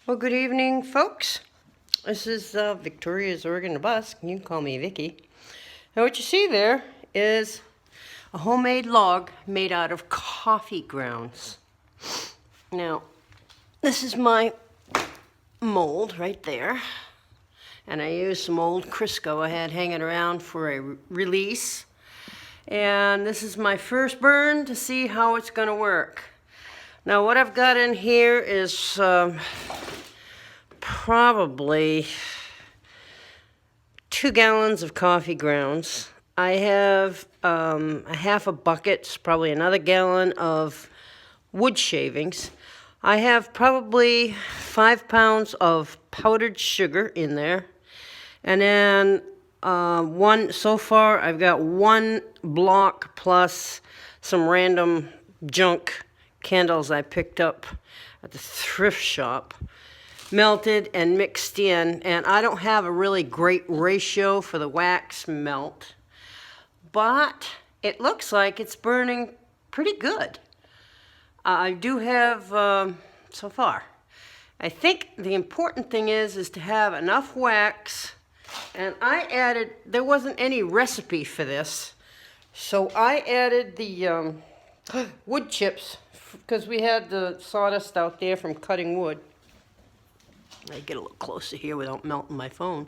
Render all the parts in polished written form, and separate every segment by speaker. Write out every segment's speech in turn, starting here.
Speaker 1: Well, good evening, folks. This is Victoria's Oregon Bus. You can call me Vicky. And what you see there is a homemade log made out of coffee grounds. Now, this is my mold right there. And I used some old Crisco I had hanging around for a release. And this is my first burn to see how it's going to work. Now, what I've got in here is probably 2 gallons of coffee grounds. I have a half a bucket, probably another gallon of wood shavings. I have probably 5 pounds of powdered sugar in there. And then so far I've got 1 block plus some random junk candles I picked up at the thrift shop, melted and mixed in. And I don't have a really great ratio for the wax melt, but it looks like it's burning pretty good. I do have, so far, I think the important thing is to have enough wax. And I added, there wasn't any recipe for this, so I added the wood chips, because we had the sawdust out there from cutting wood. I get a little closer here without melting my phone.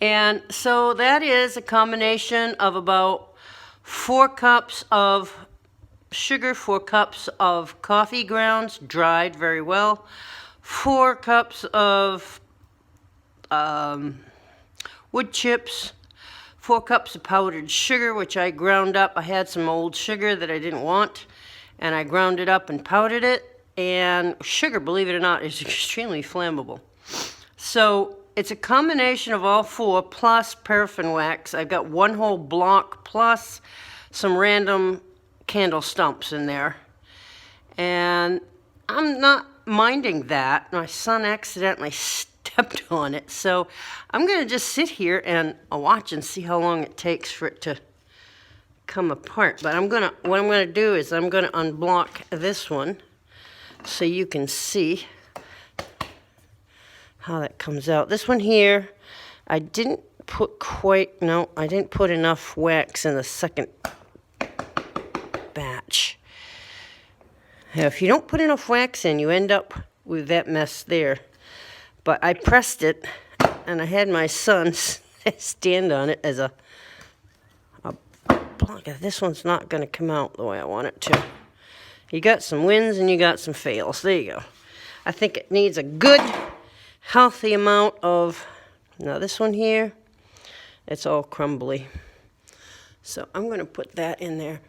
Speaker 1: And so that is a combination of about 4 cups of sugar, 4 cups of coffee grounds, dried very well, 4 cups of wood chips, 4 cups of powdered sugar, which I ground up. I had some old sugar that I didn't want, and I ground it up and powdered it. And sugar, believe it or not, is extremely flammable. So it's a combination of all 4 plus paraffin wax. I've got 1 whole block plus some random candle stumps in there. And I'm not minding that. My son accidentally stepped on it. So I'm going to just sit here and watch and see how long it takes for it to come apart. But what I'm going to do is I'm going to unblock this one so you can see how that comes out. This one here, I didn't put enough wax in the second batch. Now, if you don't put enough wax in, you end up with that mess there. But I pressed it, and I had my son stand on it as a block. This one's not going to come out the way I want it to. You got some wins and you got some fails. There you go. I think it needs a good, healthy amount of, now this one here, it's all crumbly. So I'm going to put that in there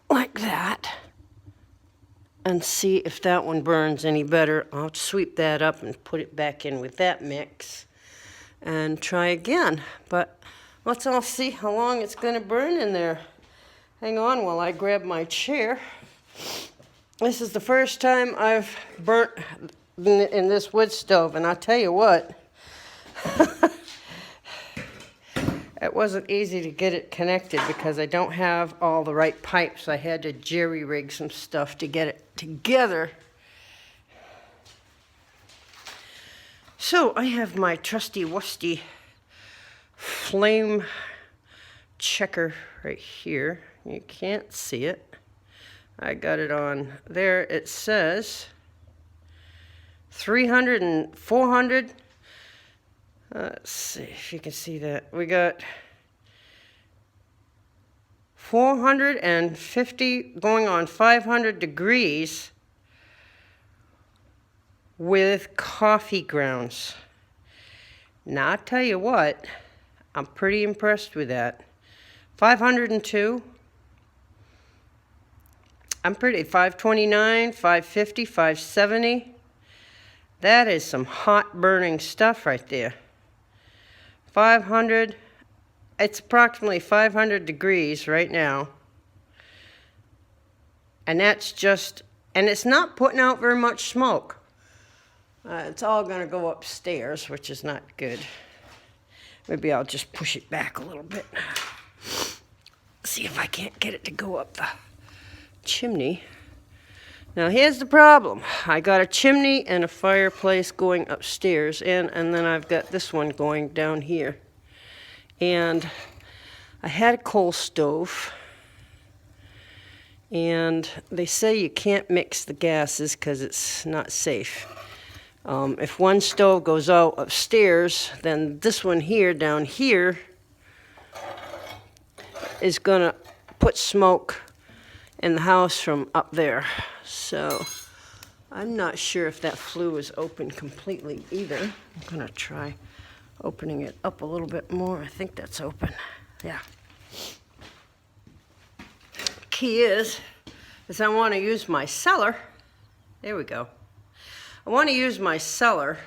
Speaker 1: like that and see if that one burns any better. I'll sweep that up and put it back in with that mix and try again. But let's all see how long it's going to burn in there. Hang on while I grab my chair. This is the first time I've burnt in this wood stove, and I'll tell you what, it wasn't easy to get it connected because I don't have all the right pipes. I had to jerry-rig some stuff to get it together. So I have my trusty wusty flame checker right here. You can't see it. I got it on there. It says 300 and 400. Let's see if you can see that. We got 450 going on 500 degrees with coffee grounds. Now, I'll tell you what, I'm pretty impressed with that. 502. I'm pretty, 529, 550, 570. That is some hot burning stuff right there. 500, it's approximately 500 degrees right now. And that's just, and it's not putting out very much smoke. It's all going to go upstairs, which is not good. Maybe I'll just push it back a little bit. See if I can't get it to go up the chimney. Now here's the problem. I got a chimney and a fireplace going upstairs, and then I've got this one going down here. And I had a coal stove, and they say you can't mix the gases because it's not safe. If one stove goes out upstairs, then this one here down here is gonna put smoke in the house from up there. So I'm not sure if that flue is open completely either. I'm gonna try opening it up a little bit more. I think that's open. Yeah. Key is I want to use my cellar. There we go. I want to use my cellar,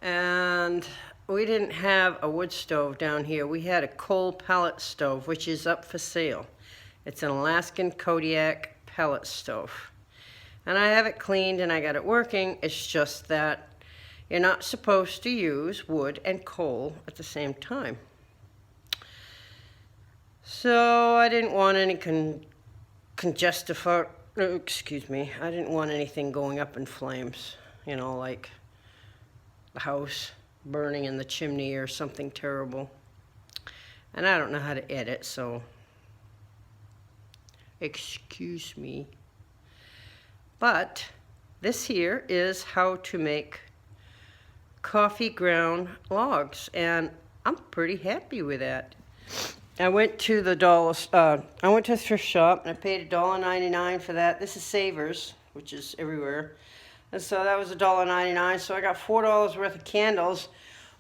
Speaker 1: and we didn't have a wood stove down here. We had a coal pellet stove, which is up for sale. It's an Alaskan Kodiak pellet stove. And I have it cleaned and I got it working. It's just that you're not supposed to use wood and coal at the same time. So I didn't want any I didn't want anything going up in flames, you know, like the house burning in the chimney or something terrible. And I don't know how to edit, so excuse me. But this here is how to make coffee ground logs, and I'm pretty happy with that. I went to the thrift shop and I paid $1.99 for that. This is Savers, which is everywhere. And so that was $1.99. So I got $4 worth of candles,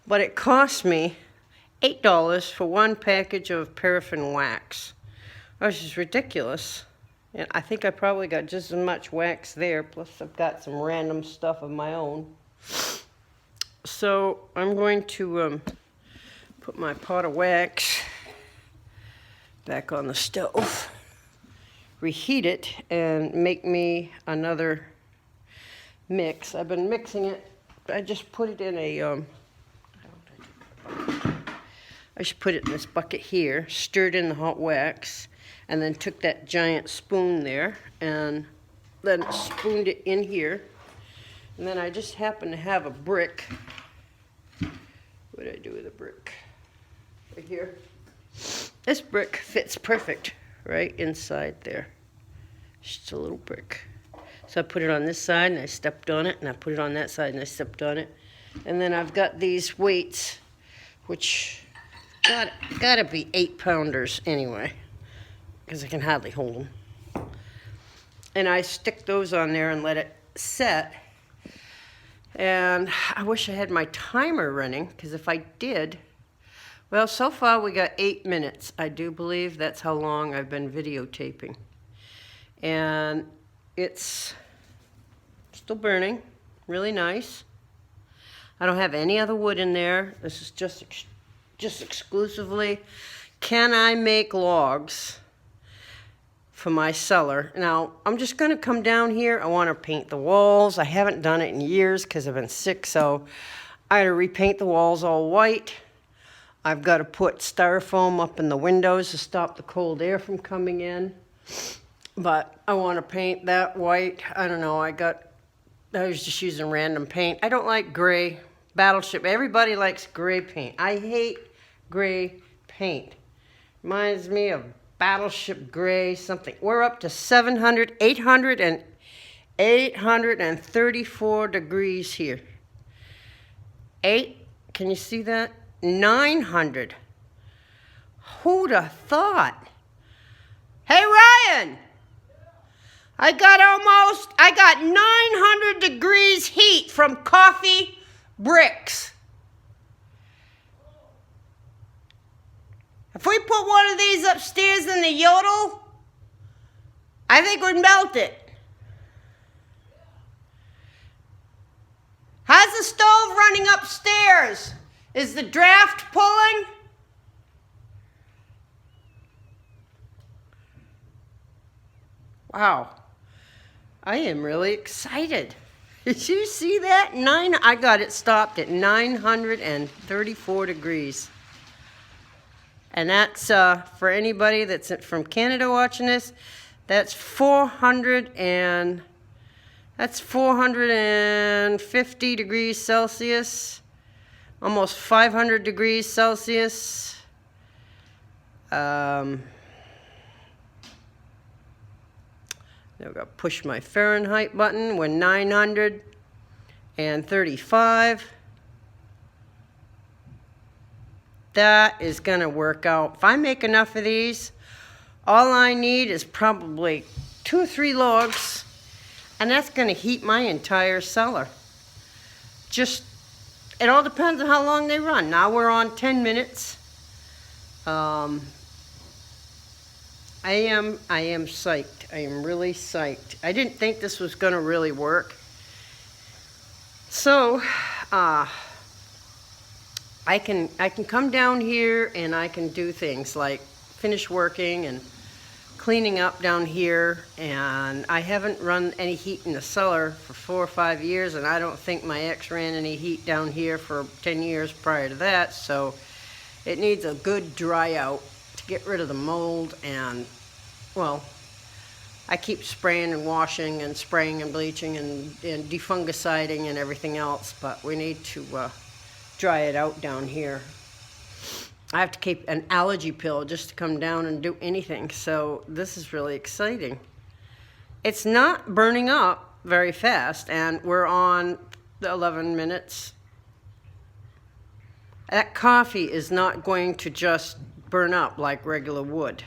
Speaker 1: but it cost me $8 for one package of paraffin wax, which is ridiculous. And I think I probably got just as much wax there, plus I've got some random stuff of my own. So I'm going to put my pot of wax back on the stove, reheat it, and make me another mix. I've been mixing it. I just put it in a, I just put it in this bucket here, stirred in the hot wax, and then took that giant spoon there and then spooned it in here. And then I just happen to have a brick. What did I do with a brick? Right here. This brick fits perfect right inside there. Just a little brick. So I put it on this side and I stepped on it, and I put it on that side and I stepped on it. And then I've got these weights, which gotta be 8-pounders anyway, because I can hardly hold them. And I stick those on there and let it set. And I wish I had my timer running, because if I did, well, so far we got 8 minutes. I do believe that's how long I've been videotaping. And it's still burning, really nice. I don't have any other wood in there. This is just exclusively, can I make logs for my cellar? Now, I'm just gonna come down here. I wanna paint the walls. I haven't done it in years because I've been sick, so I had to repaint the walls all white. I've got to put styrofoam up in the windows to stop the cold air from coming in. But I want to paint that white. I don't know, I was just using random paint. I don't like gray. Battleship, everybody likes gray paint. I hate gray paint. Reminds me of Battleship gray something. We're up to 834 degrees here. Can you see that? 900. Who'd have thought? Hey, Ryan! I got 900 degrees heat from coffee bricks. If we put one of these upstairs in the yodel, I think we'd melt it. How's the stove running upstairs? Is the draft pulling? Wow. I am really excited. Did you see that? I got it stopped at 934 degrees. And that's, for anybody that's from Canada watching this, That's 450 degrees Celsius, almost 500 degrees Celsius. Now I've got to push my Fahrenheit button. We're 935. That is going to work out. If I make enough of these, all I need is probably 2 or 3 logs, and that's going to heat my entire cellar. Just, it all depends on how long they run. Now we're on 10 minutes. I am psyched. I am really psyched. I didn't think this was going to really work. So, I can come down here and I can do things like finish working and cleaning up down here, and I haven't run any heat in the cellar for 4 or 5 years, and I don't think my ex ran any heat down here for 10 years prior to that, so it needs a good dry out to get rid of the mold. And well, I keep spraying and washing and spraying and bleaching and defungiciding and everything else, but we need to dry it out down here. I have to keep an allergy pill just to come down and do anything, so this is really exciting. It's not burning up very fast, and we're on the 11 minutes. That coffee is not going to just burn up like regular wood.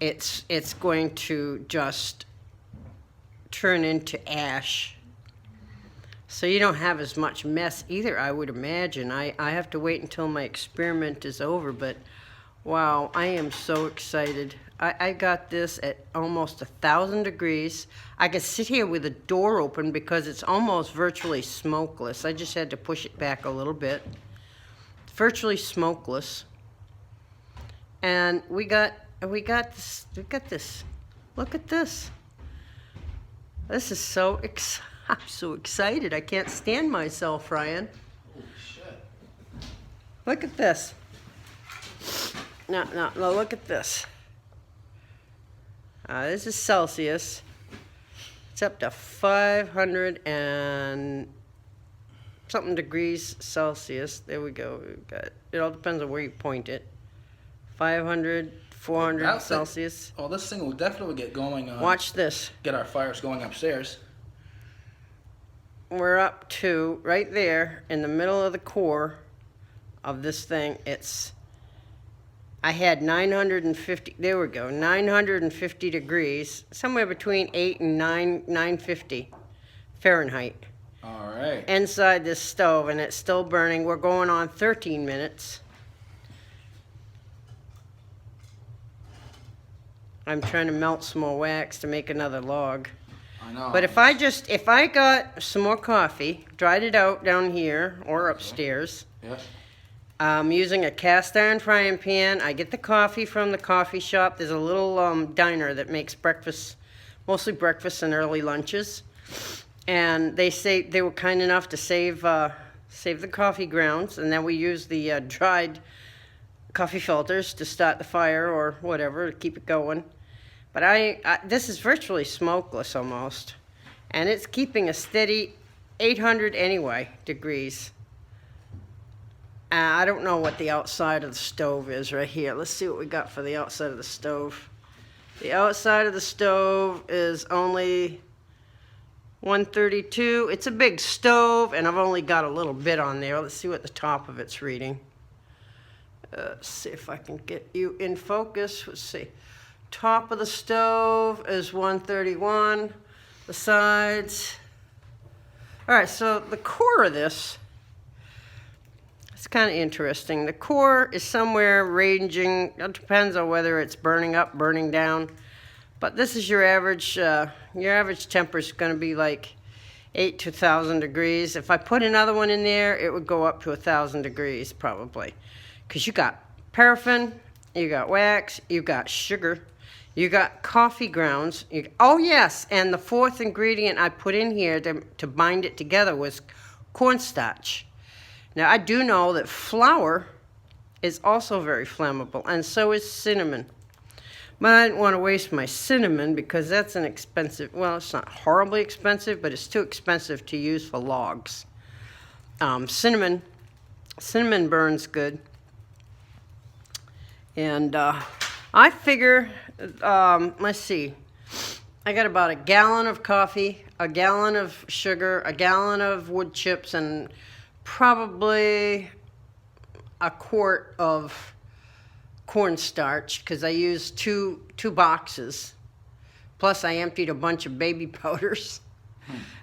Speaker 1: It's going to just turn into ash. So you don't have as much mess either, I would imagine. I have to wait until my experiment is over, but wow, I am so excited. I got this at almost 1,000 degrees. I can sit here with the door open because it's almost virtually smokeless. I just had to push it back a little bit. It's virtually smokeless. And we got this. Look at this. This is so exciting. I'm so excited. I can't stand myself, Ryan.
Speaker 2: Holy shit.
Speaker 1: Look at this. No, look at this. This is Celsius. It's up to 500 and something degrees Celsius. There we go. It all depends on where you point it. 500, 400 Celsius.
Speaker 2: Oh, this thing will definitely get going on.
Speaker 1: Watch this.
Speaker 2: Get our fires going upstairs.
Speaker 1: We're up to right there in the middle of the core of this thing. I had 950, there we go, 950 degrees, somewhere between 8 and 950 Fahrenheit.
Speaker 2: All right.
Speaker 1: Inside this stove, and it's still burning. We're going on 13 minutes. I'm trying to melt some more wax to make another log.
Speaker 2: I know.
Speaker 1: But if I got some more coffee, dried it out down here or upstairs,
Speaker 2: Yes.
Speaker 1: I'm using a cast iron frying pan. I get the coffee from the coffee shop. There's a little diner that makes breakfast, mostly breakfast and early lunches. And they were kind enough to save the coffee grounds, and then we use the dried coffee filters to start the fire or whatever to keep it going. But this is virtually smokeless almost, and it's keeping a steady 800 anyway degrees. I don't know what the outside of the stove is right here. Let's see what we got for the outside of the stove. The outside of the stove is only 132. It's a big stove, and I've only got a little bit on there. Let's see what the top of it's reading. Let's see if I can get you in focus. Let's see. Top of the stove is 131. The sides. All right, so the core of this, it's kind of interesting. The core is somewhere ranging, it depends on whether it's burning up, burning down. But this is your average temper is going to be like 8 to 1,000 degrees. If I put another one in there, it would go up to 1,000 degrees probably. Because you got paraffin, you got wax, you got sugar, you got coffee grounds. Oh yes, and the fourth ingredient I put in here to bind it together was cornstarch. Now I do know that flour is also very flammable, and so is cinnamon. But I didn't want to waste my cinnamon because that's an expensive, well, it's not horribly expensive, but it's too expensive to use for logs. Cinnamon burns good. And I figure, let's see, I got about a gallon of coffee, a gallon of sugar, a gallon of wood chips, and probably a quart of cornstarch because I used two boxes. Plus, I emptied a bunch of baby powders.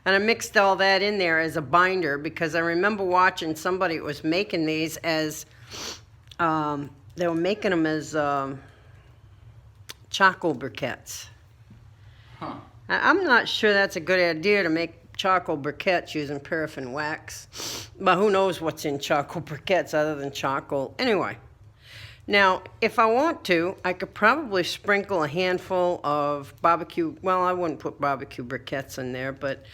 Speaker 1: And I mixed all that in there as a binder because I remember watching somebody that was making these as, they were making them as charcoal briquettes.
Speaker 2: Huh.
Speaker 1: I'm not sure that's a good idea to make charcoal briquettes using paraffin wax. But who knows what's in charcoal briquettes other than charcoal. Anyway, now, if I want to, I could probably sprinkle a handful of barbecue. Well, I wouldn't put barbecue briquettes in there, but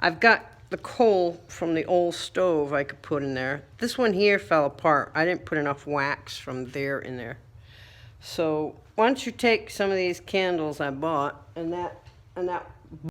Speaker 1: I've got the coal from the old stove I could put in there. This one here fell apart. I didn't put enough wax from there in there. So, why don't you take some of these candles I bought, and that